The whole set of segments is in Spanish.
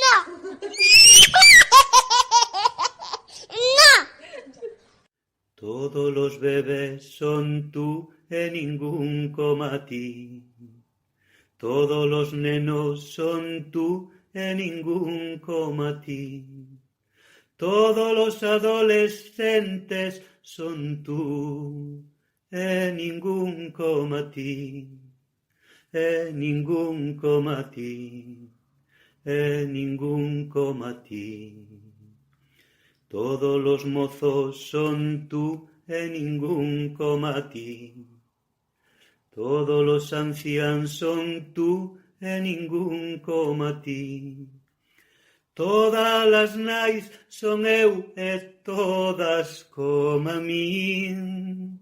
No. No. Todos los bebés son tú e ningún coma ti. Todos los nenos son tú e ningún coma ti. Todos los adolescentes son tú e ningún coma ti. E ningún coma ti. E ningún coma ti. Todos los mozos son tú e ningún coma ti. Todos los ancianos son tú e ningún coma ti. Todas las nais son eu e todas coma min.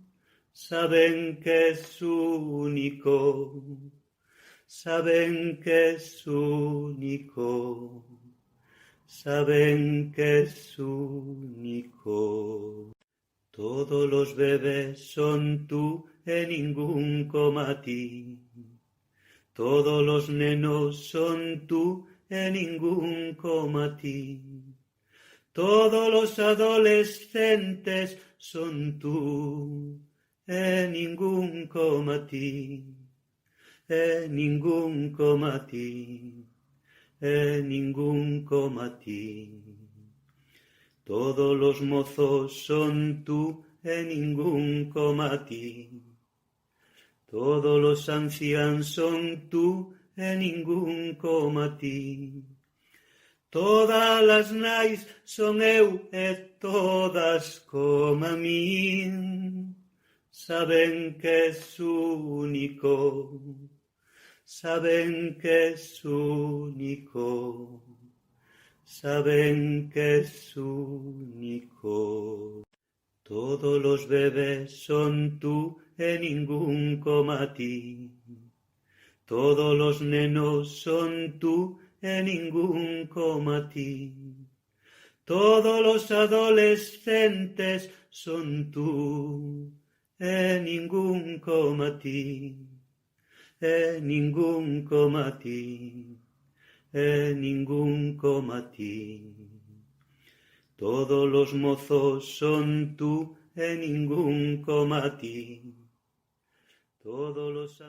Saben que es único, saben que es único. Saben que es único. Todos los bebés son tú e ningún coma ti. Todos los nenos son tú e ningún coma ti. Todos los adolescentes son tú e ningún coma ti. E ningún coma ti. E ningún coma ti. Todos los mozos son tú e ningún coma ti. Todos los ancianos son tú e ningún coma ti. Todas las nais son eu e todas coma min. Saben que es único. Saben que es único, saben que es único. Todos los bebés son tú e ningún coma ti. Todos los nenos son tú e ningún coma ti. Todos los adolescentes son tú e ningún coma ti. E ningún coma ti, e ningún coma ti. Todos los mozos son tú e ningún coma ti. Todos los